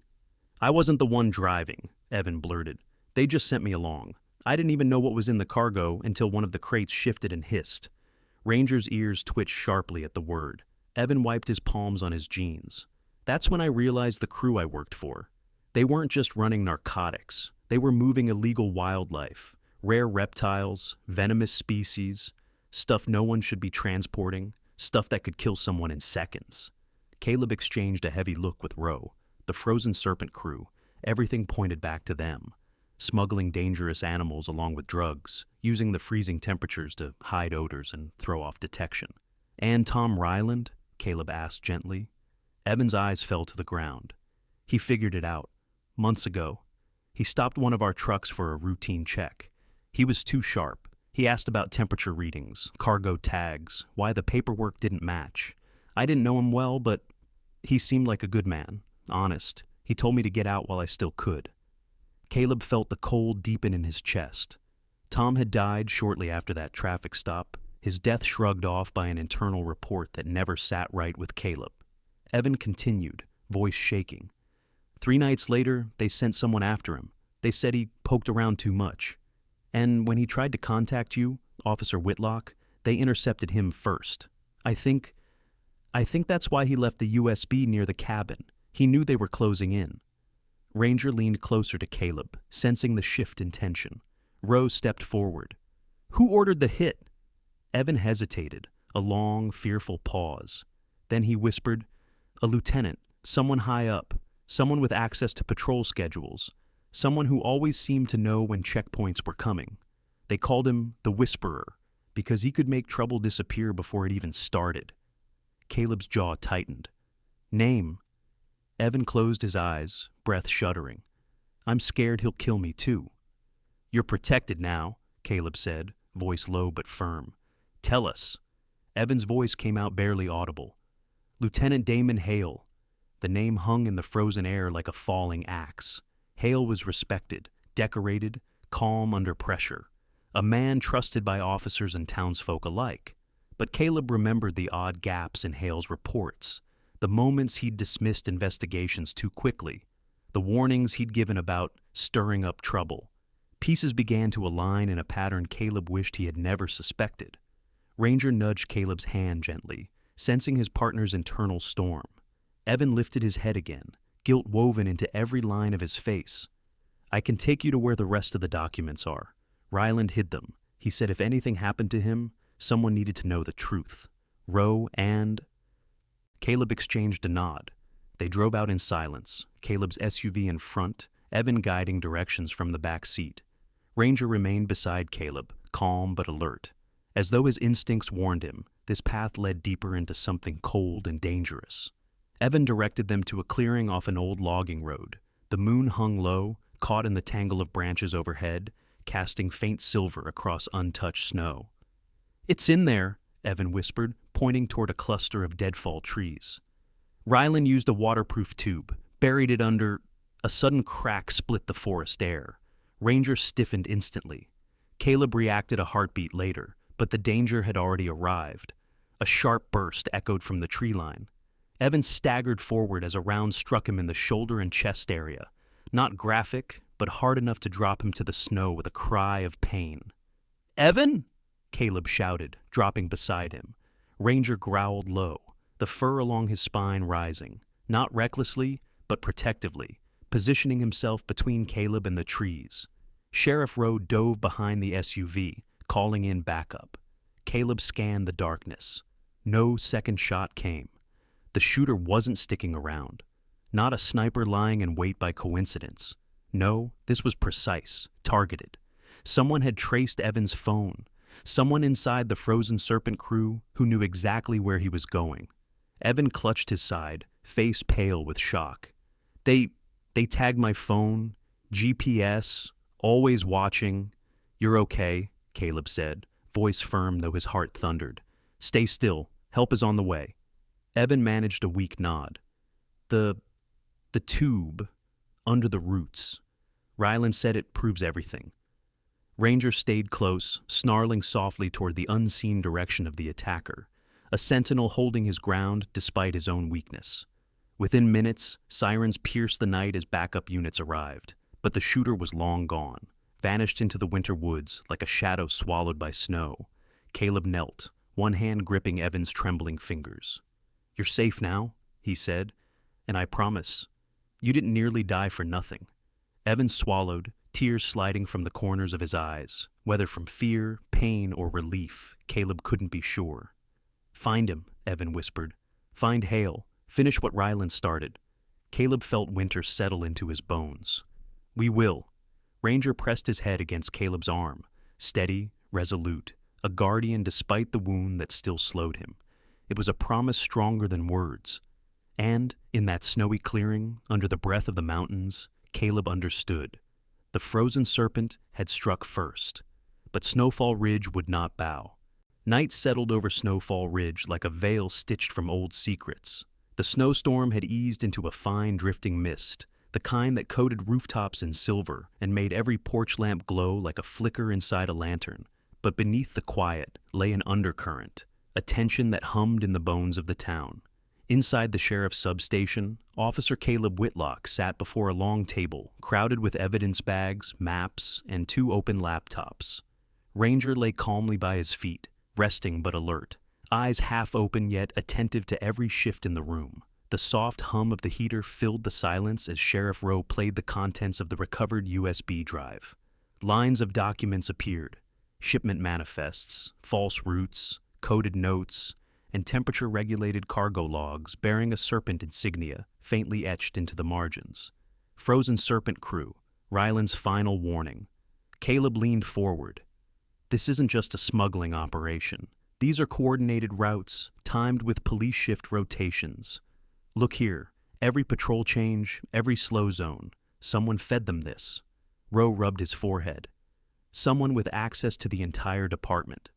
I wasn't the one driving, Evan blurted. They just sent me along. I didn't even know what was in the cargo until one of the crates shifted and hissed. Ranger's ears twitched sharply at the word. Evan wiped his palms on his jeans. That's when I realized the crew I worked for. They weren't just running narcotics. They were moving illegal wildlife, rare reptiles, venomous species, stuff no one should be transporting, stuff that could kill someone in seconds. Caleb exchanged a heavy look with Roe, the frozen serpent crew. Everything pointed back to them. Smuggling dangerous animals along with drugs, using the freezing temperatures to hide odors and throw off detection. And Tom Ryland? Caleb asked gently. Evan's eyes fell to the ground. He figured it out. Months ago, he stopped one of our trucks for a routine check. He was too sharp. He asked about temperature readings, cargo tags, why the paperwork didn't match. I didn't know him well, but he seemed like a good man, honest. He told me to get out while I still could. Caleb felt the cold deepen in his chest. Tom had died shortly after that traffic stop, his death shrugged off by an internal report that never sat right with Caleb. Evan continued, voice shaking. 3 nights later, they sent someone after him. They said he poked around too much. And when he tried to contact you, Officer Whitlock, they intercepted him first. I think that's why he left the USB near the cabin. He knew they were closing in. Ranger leaned closer to Caleb, sensing the shift in tension. Rose stepped forward. Who ordered the hit? Evan hesitated, a long, fearful pause. Then he whispered, a lieutenant, someone high up, someone with access to patrol schedules, someone who always seemed to know when checkpoints were coming. They called him the Whisperer, because he could make trouble disappear before it even started. Caleb's jaw tightened. Name? Evan closed his eyes, breath shuddering. I'm scared he'll kill me too. You're protected now, Caleb said, voice low but firm. Tell us. Evan's voice came out barely audible. Lieutenant Damon Hale. The name hung in the frozen air like a falling axe. Hale was respected, decorated, calm under pressure. A man trusted by officers and townsfolk alike. But Caleb remembered the odd gaps in Hale's reports, the moments he'd dismissed investigations too quickly, the warnings he'd given about stirring up trouble. Pieces began to align in a pattern Caleb wished he had never suspected. Ranger nudged Caleb's hand gently, sensing his partner's internal storm. Evan lifted his head again, guilt woven into every line of his face. I can take you to where the rest of the documents are. Ryland hid them. He said if anything happened to him, someone needed to know the truth. Roe and... Caleb exchanged a nod. They drove out in silence, Caleb's SUV in front, Evan guiding directions from the back seat. Ranger remained beside Caleb, calm but alert. As though his instincts warned him, this path led deeper into something cold and dangerous. Evan directed them to a clearing off an old logging road. The moon hung low, caught in the tangle of branches overhead, casting faint silver across untouched snow. It's in there, Evan whispered, pointing toward a cluster of deadfall trees. Ryland used a waterproof tube, buried it under... A sudden crack split the forest air. Ranger stiffened instantly. Caleb reacted a heartbeat later, but the danger had already arrived. A sharp burst echoed from the tree line. Evan staggered forward as a round struck him in the shoulder and chest area. Not graphic, but hard enough to drop him to the snow with a cry of pain. Evan? Caleb shouted, dropping beside him. Ranger growled low, the fur along his spine rising, not recklessly, but protectively, positioning himself between Caleb and the trees. Sheriff Rowe dove behind the SUV, calling in backup. Caleb scanned the darkness. No second shot came. The shooter wasn't sticking around. Not a sniper lying in wait by coincidence. No, this was precise, targeted. Someone had traced Evan's phone. Someone inside the Frozen Serpent crew who knew exactly where he was going. Evan clutched his side, face pale with shock. They tagged my phone, GPS, always watching. You're okay, Caleb said, voice firm though his heart thundered. Stay still. Help is on the way. Evan managed a weak nod. The tube under the roots. Ryland said it proves everything. Ranger stayed close, snarling softly toward the unseen direction of the attacker, a sentinel holding his ground despite his own weakness. Within minutes, sirens pierced the night as backup units arrived, but the shooter was long gone, vanished into the winter woods like a shadow swallowed by snow. Caleb knelt, one hand gripping Evan's trembling fingers. You're safe now, he said, and I promise, you didn't nearly die for nothing. Evan swallowed, tears sliding from the corners of his eyes. Whether from fear, pain, or relief, Caleb couldn't be sure. Find him, Evan whispered. Find Hale. Finish what Ryland started. Caleb felt winter settle into his bones. We will. Ranger pressed his head against Caleb's arm, steady, resolute, a guardian despite the wound that still slowed him. It was a promise stronger than words. And, in that snowy clearing, under the breath of the mountains, Caleb understood. The frozen serpent had struck first, but Snowfall Ridge would not bow. Night settled over Snowfall Ridge like a veil stitched from old secrets. The snowstorm had eased into a fine drifting mist, the kind that coated rooftops in silver and made every porch lamp glow like a flicker inside a lantern. But beneath the quiet lay an undercurrent, a tension that hummed in the bones of the town. Inside the sheriff's substation, Officer Caleb Whitlock sat before a long table, crowded with evidence bags, maps, and 2 open laptops. Ranger lay calmly by his feet, resting but alert, eyes half open yet attentive to every shift in the room. The soft hum of the heater filled the silence as Sheriff Rowe played the contents of the recovered USB drive. Lines of documents appeared, shipment manifests, false routes, coded notes, and temperature-regulated cargo logs bearing a serpent insignia faintly etched into the margins. Frozen Serpent Crew, Ryland's final warning. Caleb leaned forward. This isn't just a smuggling operation. These are coordinated routes, timed with police shift rotations. Look here, every patrol change, every slow zone. Someone fed them this. Rowe rubbed his forehead. Someone with access to the entire department.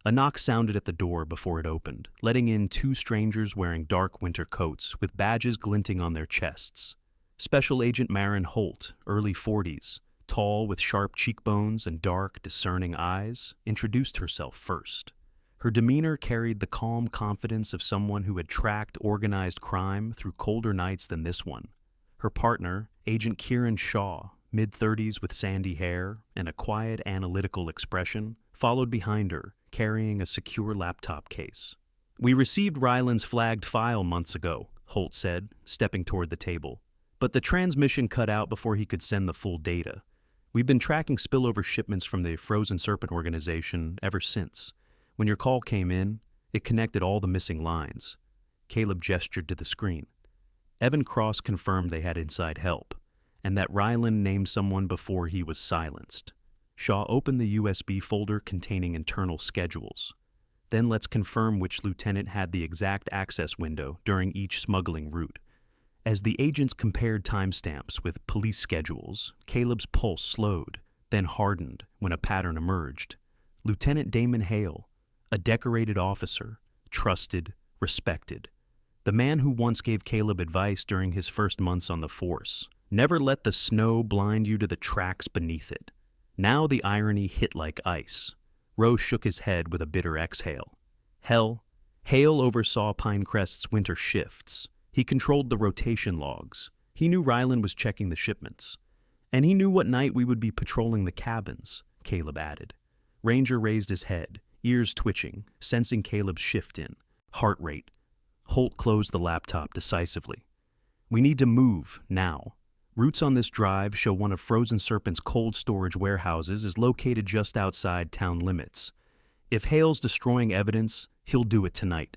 A knock sounded at the door before it opened, letting in 2 strangers wearing dark winter coats with badges glinting on their chests. Special Agent Marin Holt, early 40s, tall with sharp cheekbones and dark, discerning eyes, introduced herself first. Her demeanor carried the calm confidence of someone who had tracked organized crime through colder nights than this one. Her partner, Agent Kieran Shaw, mid-30s with sandy hair and a quiet, analytical expression, followed behind her, carrying a secure laptop case. We received Ryland's flagged file months ago, Holt said, stepping toward the table. But the transmission cut out before he could send the full data. We've been tracking spillover shipments from the Frozen Serpent organization ever since. When your call came in, it connected all the missing lines. Caleb gestured to the screen. Evan Cross confirmed they had inside help, and that Ryland named someone before he was silenced. Shaw opened the USB folder containing internal schedules. Then let's confirm which lieutenant had the exact access window during each smuggling route. As the agents compared timestamps with police schedules, Caleb's pulse slowed, then hardened when a pattern emerged. Lieutenant Damon Hale, a decorated officer, trusted, respected. The man who once gave Caleb advice during his first months on the force. Never let the snow blind you to the tracks beneath it. Now the irony hit like ice. Rowe shook his head with a bitter exhale. Hale oversaw Pinecrest's winter shifts. He controlled the rotation logs. He knew Ryland was checking the shipments. And he knew what night we would be patrolling the cabins, Caleb added. Ranger raised his head, ears twitching, sensing Caleb's shift in. Heart rate. Holt closed the laptop decisively. We need to move, now. Routes on this drive show one of Frozen Serpent's cold storage warehouses is located just outside town limits. If Hale's destroying evidence, he'll do it tonight.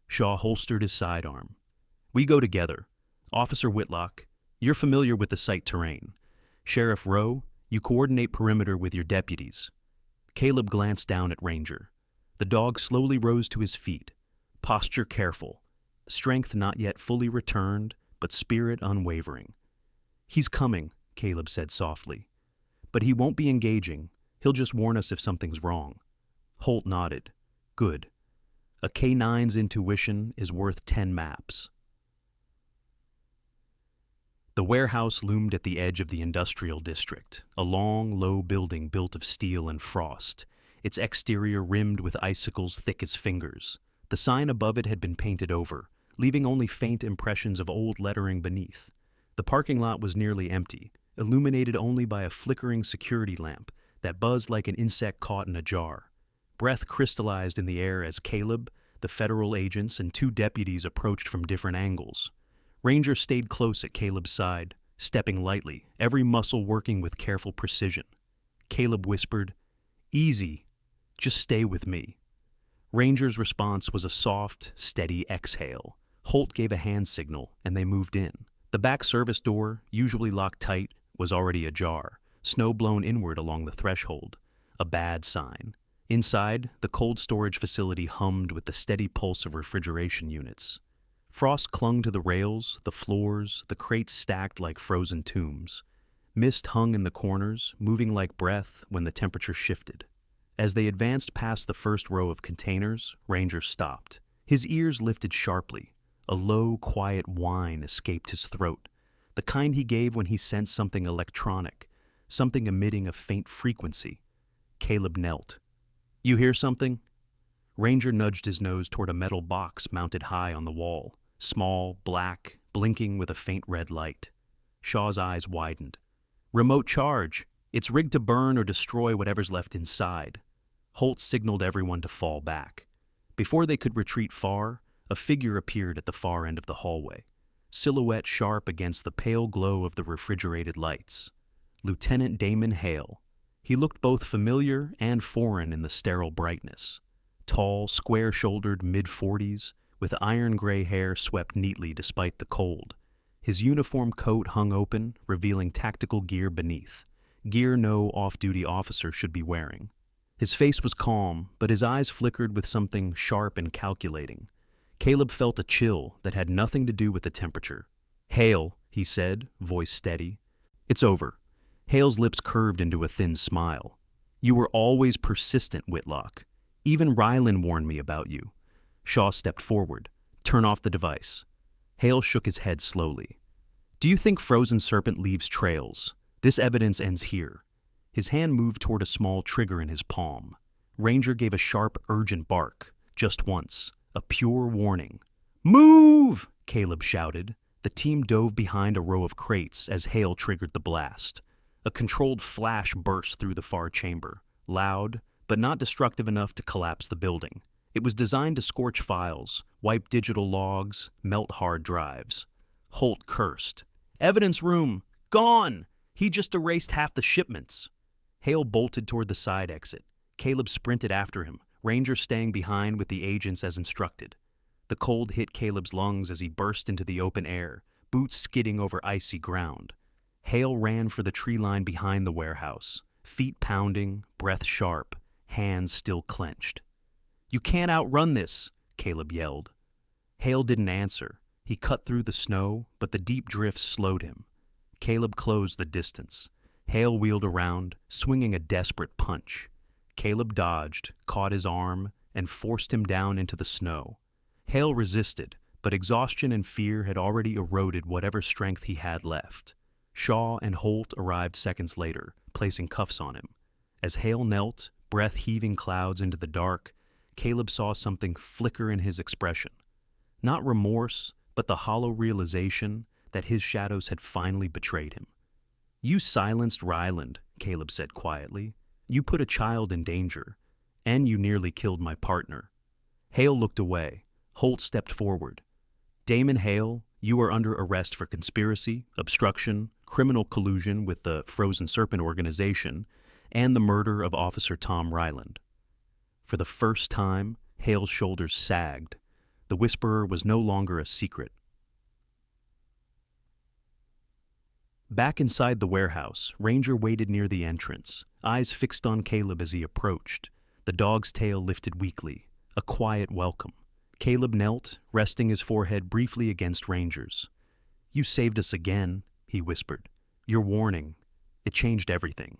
Shaw holstered his sidearm. We go together. Officer Whitlock, you're familiar with the site terrain. Sheriff Rowe, you coordinate perimeter with your deputies. Caleb glanced down at Ranger. The dog slowly rose to his feet, posture careful, strength not yet fully returned, but spirit unwavering. "He's coming," Caleb said softly. "But he won't be engaging. He'll just warn us if something's wrong." Holt nodded. "Good. A K9's intuition is worth 10 maps." The warehouse loomed at the edge of the industrial district, a long, low building built of steel and frost, its exterior rimmed with icicles thick as fingers. The sign above it had been painted over, leaving only faint impressions of old lettering beneath. The parking lot was nearly empty, illuminated only by a flickering security lamp that buzzed like an insect caught in a jar. Breath crystallized in the air as Caleb, the federal agents, and 2 deputies approached from different angles. Ranger stayed close at Caleb's side, stepping lightly, every muscle working with careful precision. Caleb whispered, "Easy, just stay with me." Ranger's response was a soft, steady exhale. Holt gave a hand signal, and they moved in. The back service door, usually locked tight, was already ajar, snow blown inward along the threshold. A bad sign. Inside, the cold storage facility hummed with the steady pulse of refrigeration units. Frost clung to the rails, the floors, the crates stacked like frozen tombs. Mist hung in the corners, moving like breath when the temperature shifted. As they advanced past the first row of containers, Ranger stopped. His ears lifted sharply. A low, quiet whine escaped his throat, the kind he gave when he sensed something electronic, something emitting a faint frequency. Caleb knelt. "You hear something?" Ranger nudged his nose toward a metal box mounted high on the wall, small, black, blinking with a faint red light. Shaw's eyes widened. "Remote charge. It's rigged to burn or destroy whatever's left inside." Holt signaled everyone to fall back. Before they could retreat far, a figure appeared at the far end of the hallway, silhouette sharp against the pale glow of the refrigerated lights. Lieutenant Damon Hale. He looked both familiar and foreign in the sterile brightness. Tall, square-shouldered mid-40s, with iron-gray hair swept neatly despite the cold. His uniform coat hung open, revealing tactical gear beneath, gear no off-duty officer should be wearing. His face was calm, but his eyes flickered with something sharp and calculating. Caleb felt a chill that had nothing to do with the temperature. "Hale," he said, voice steady. "It's over." Hale's lips curved into a thin smile. "You were always persistent, Whitlock. Even Ryland warned me about you." Shaw stepped forward. "Turn off the device." Hale shook his head slowly. "Do you think Frozen Serpent leaves trails? This evidence ends here." His hand moved toward a small trigger in his palm. Ranger gave a sharp, urgent bark, just once, a pure warning. "Move!" Caleb shouted. The team dove behind a row of crates as Hale triggered the blast. A controlled flash burst through the far chamber, loud, but not destructive enough to collapse the building. It was designed to scorch files, wipe digital logs, melt hard drives. Holt cursed. "Evidence room! Gone! He just erased half the shipments." Hale bolted toward the side exit. Caleb sprinted after him, Ranger staying behind with the agents as instructed. The cold hit Caleb's lungs as he burst into the open air, boots skidding over icy ground. Hale ran for the tree line behind the warehouse, feet pounding, breath sharp, hands still clenched. "You can't outrun this," Caleb yelled. Hale didn't answer. He cut through the snow, but the deep drifts slowed him. Caleb closed the distance. Hale wheeled around, swinging a desperate punch. Caleb dodged, caught his arm, and forced him down into the snow. Hale resisted, but exhaustion and fear had already eroded whatever strength he had left. Shaw and Holt arrived seconds later, placing cuffs on him. As Hale knelt, breath heaving clouds into the dark, Caleb saw something flicker in his expression. Not remorse, but the hollow realization that his shadows had finally betrayed him. "You silenced Ryland," Caleb said quietly. "You put a child in danger, and you nearly killed my partner." Hale looked away. Holt stepped forward. "Damon Hale, you are under arrest for conspiracy, obstruction, criminal collusion with the Frozen Serpent organization, and the murder of Officer Tom Ryland." For the first time, Hale's shoulders sagged. The whisperer was no longer a secret. Back inside the warehouse, Ranger waited near the entrance, eyes fixed on Caleb as he approached. The dog's tail lifted weakly, a quiet welcome. Caleb knelt, resting his forehead briefly against Ranger's. "You saved us again," he whispered. "Your warning. It changed everything."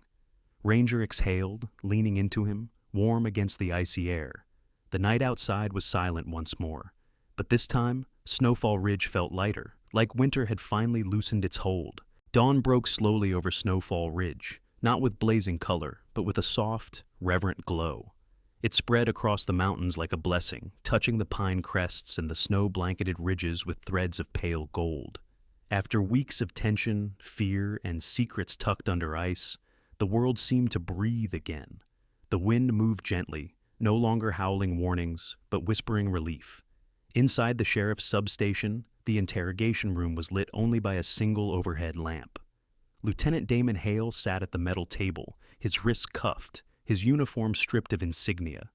Ranger exhaled, leaning into him, warm against the icy air. The night outside was silent once more, but this time, Snowfall Ridge felt lighter, like winter had finally loosened its hold. Dawn broke slowly over Snowfall Ridge, not with blazing color, but with a soft, reverent glow. It spread across the mountains like a blessing, touching the pine crests and the snow-blanketed ridges with threads of pale gold. After weeks of tension, fear, and secrets tucked under ice, the world seemed to breathe again. The wind moved gently, no longer howling warnings, but whispering relief. Inside the sheriff's substation, the interrogation room was lit only by a single overhead lamp. Lieutenant Damon Hale sat at the metal table, his wrists cuffed, his uniform stripped of insignia.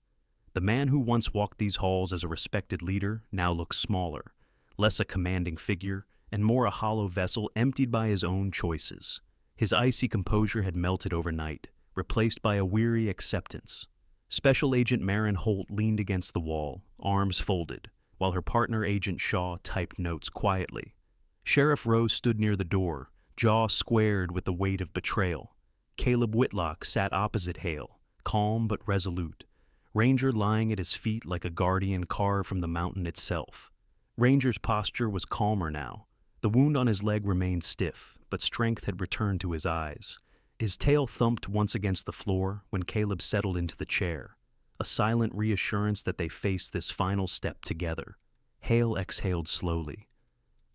The man who once walked these halls as a respected leader now looked smaller, less a commanding figure, and more a hollow vessel emptied by his own choices. His icy composure had melted overnight, replaced by a weary acceptance. Special Agent Marin Holt leaned against the wall, arms folded, while her partner Agent Shaw typed notes quietly. Sheriff Rose stood near the door, jaw squared with the weight of betrayal. Caleb Whitlock sat opposite Hale, calm but resolute, Ranger lying at his feet like a guardian carved from the mountain itself. Ranger's posture was calmer now. The wound on his leg remained stiff, but strength had returned to his eyes. His tail thumped once against the floor when Caleb settled into the chair, a silent reassurance that they faced this final step together. Hale exhaled slowly.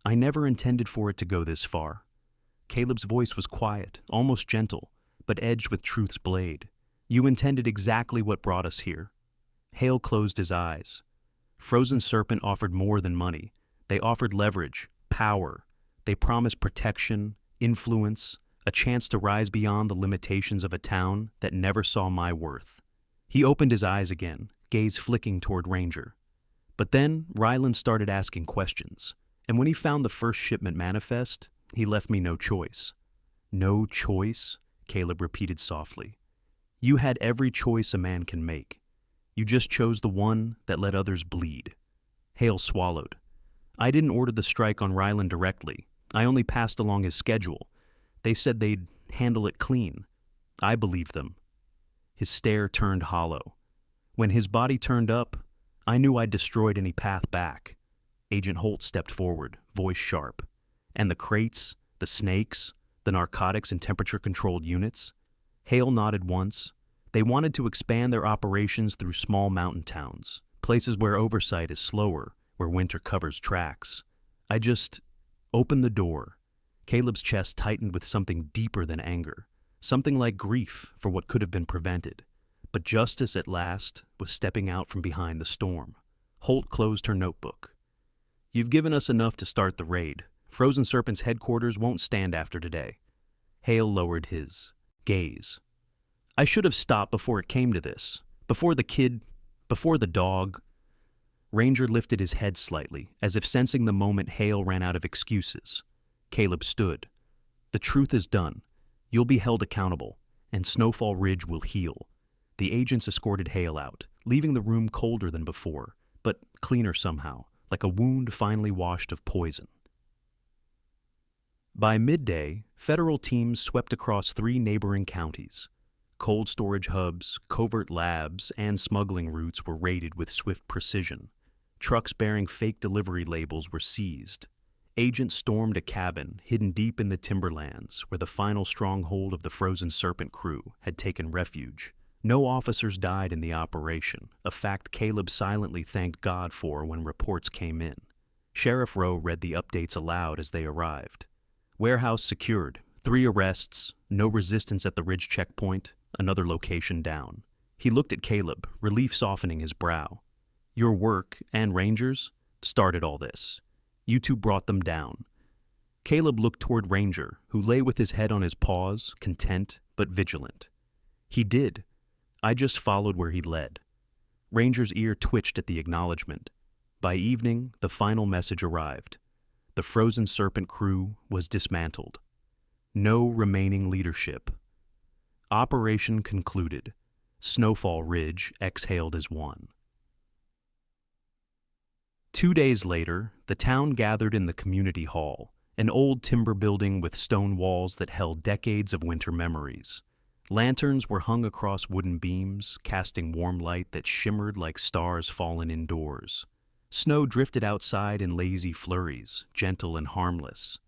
"I never intended for it to go this far." Caleb's voice was quiet, almost gentle, but edged with truth's blade. "You intended exactly what brought us here." Hale closed his eyes. Frozen Serpent offered more than money. They offered leverage, power. They promised protection, influence, a chance to rise beyond the limitations of a town that never saw my worth. He opened his eyes again, gaze flicking toward Ranger. But then Ryland started asking questions, and when he found the first shipment manifest, he left me no choice. "No choice?" Caleb repeated softly. "You had every choice a man can make. You just chose the one that let others bleed." Hale swallowed. "I didn't order the strike on Ryland directly. I only passed along his schedule. They said they'd handle it clean. I believed them." His stare turned hollow. "When his body turned up, I knew I'd destroyed any path back." Agent Holt stepped forward, voice sharp. "And the crates, the snakes, the narcotics and temperature-controlled units?" Hale nodded once. "They wanted to expand their operations through small mountain towns, places where oversight is slower, where winter covers tracks. I just opened the door." Caleb's chest tightened with something deeper than anger, something like grief for what could have been prevented. But justice at last was stepping out from behind the storm. Holt closed her notebook. "You've given us enough to start the raid. Frozen Serpent's headquarters won't stand after today." Hale lowered his gaze. "I should have stopped before it came to this. Before the kid, before the dog." Ranger lifted his head slightly, as if sensing the moment Hale ran out of excuses. Caleb stood. "The truth is done. You'll be held accountable, and Snowfall Ridge will heal." The agents escorted Hale out, leaving the room colder than before, but cleaner somehow, like a wound finally washed of poison. By midday, federal teams swept across 3 neighboring counties. Cold storage hubs, covert labs, and smuggling routes were raided with swift precision. Trucks bearing fake delivery labels were seized. Agents stormed a cabin hidden deep in the timberlands where the final stronghold of the Frozen Serpent crew had taken refuge. No officers died in the operation, a fact Caleb silently thanked God for when reports came in. Sheriff Rowe read the updates aloud as they arrived. Warehouse secured, 3 arrests, no resistance at the Ridge checkpoint, another location down. He looked at Caleb, relief softening his brow. "Your work, and Ranger's, started all this. You two brought them down." Caleb looked toward Ranger, who lay with his head on his paws, content but vigilant. "He did. I just followed where he led." Ranger's ear twitched at the acknowledgement. By evening, the final message arrived. The Frozen Serpent crew was dismantled. No remaining leadership. Operation concluded. Snowfall Ridge exhaled as one. 2 days later, the town gathered in the community hall, an old timber building with stone walls that held decades of winter memories. Lanterns were hung across wooden beams, casting warm light that shimmered like stars fallen indoors. Snow drifted outside in lazy flurries, gentle and harmless.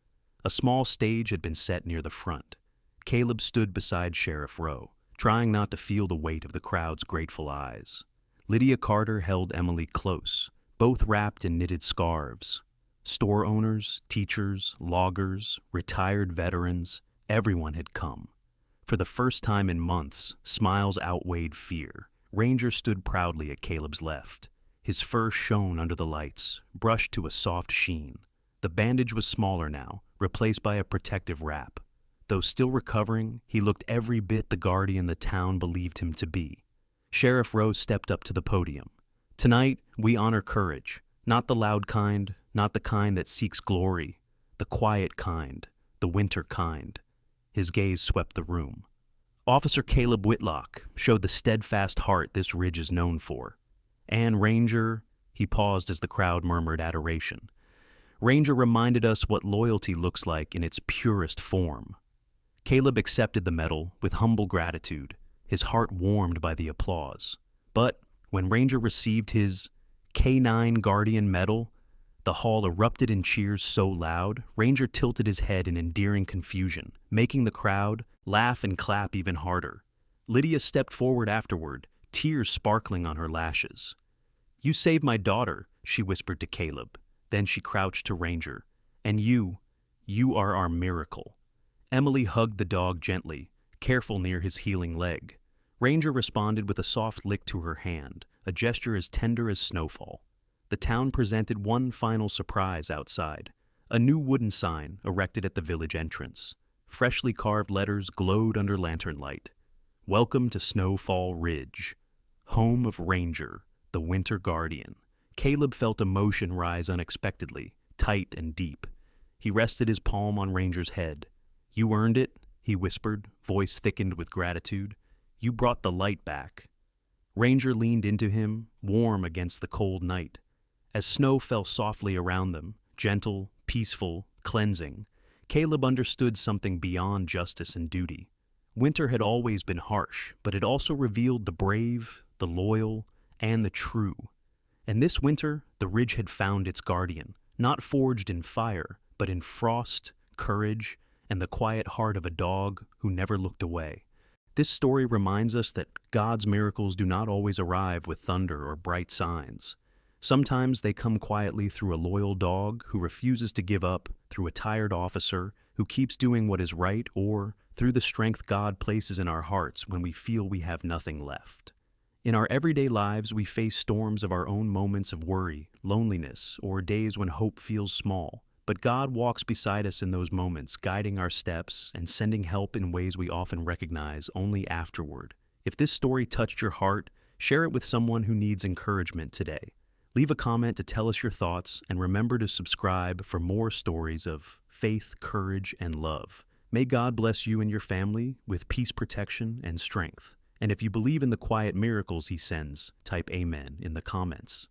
A small stage had been set near the front. Caleb stood beside Sheriff Rowe, trying not to feel the weight of the crowd's grateful eyes. Lydia Carter held Emily close, both wrapped in knitted scarves. Store owners, teachers, loggers, retired veterans, everyone had come. For the first time in months, smiles outweighed fear. Ranger stood proudly at Caleb's left. His fur shone under the lights, brushed to a soft sheen. The bandage was smaller now, replaced by a protective wrap. Though still recovering, he looked every bit the guardian the town believed him to be. Sheriff Rowe stepped up to the podium. Tonight, we honor courage, not the loud kind, not the kind that seeks glory, the quiet kind, the winter kind. His gaze swept the room. Officer Caleb Whitlock showed the steadfast heart this ridge is known for. And Ranger, he paused as the crowd murmured adoration. Ranger reminded us what loyalty looks like in its purest form. Caleb accepted the medal with humble gratitude, his heart warmed by the applause. But when Ranger received his K9 Guardian Medal, the hall erupted in cheers so loud, Ranger tilted his head in endearing confusion, making the crowd laugh and clap even harder. Lydia stepped forward afterward, tears sparkling on her lashes. "You saved my daughter," she whispered to Caleb. Then she crouched to Ranger. "And you are our miracle." Emily hugged the dog gently, careful near his healing leg. Ranger responded with a soft lick to her hand, a gesture as tender as snowfall. The town presented one final surprise outside, a new wooden sign erected at the village entrance. Freshly carved letters glowed under lantern light. "Welcome to Snowfall Ridge, home of Ranger, the Winter Guardian." Caleb felt emotion rise unexpectedly, tight and deep. He rested his palm on Ranger's head. "You earned it," he whispered, voice thickened with gratitude. "You brought the light back." Ranger leaned into him, warm against the cold night. As snow fell softly around them, gentle, peaceful, cleansing, Caleb understood something beyond justice and duty. Winter had always been harsh, but it also revealed the brave, the loyal, and the true. And this winter, the ridge had found its guardian, not forged in fire, but in frost, courage, and the quiet heart of a dog who never looked away. This story reminds us that God's miracles do not always arrive with thunder or bright signs. Sometimes they come quietly through a loyal dog who refuses to give up, through a tired officer who keeps doing what is right, or through the strength God places in our hearts when we feel we have nothing left. In our everyday lives, we face storms of our own, moments of worry, loneliness, or days when hope feels small. But God walks beside us in those moments, guiding our steps and sending help in ways we often recognize only afterward. If this story touched your heart, share it with someone who needs encouragement today. Leave a comment to tell us your thoughts, and remember to subscribe for more stories of faith, courage, and love. May God bless you and your family with peace, protection, and strength. And if you believe in the quiet miracles He sends, type Amen in the comments.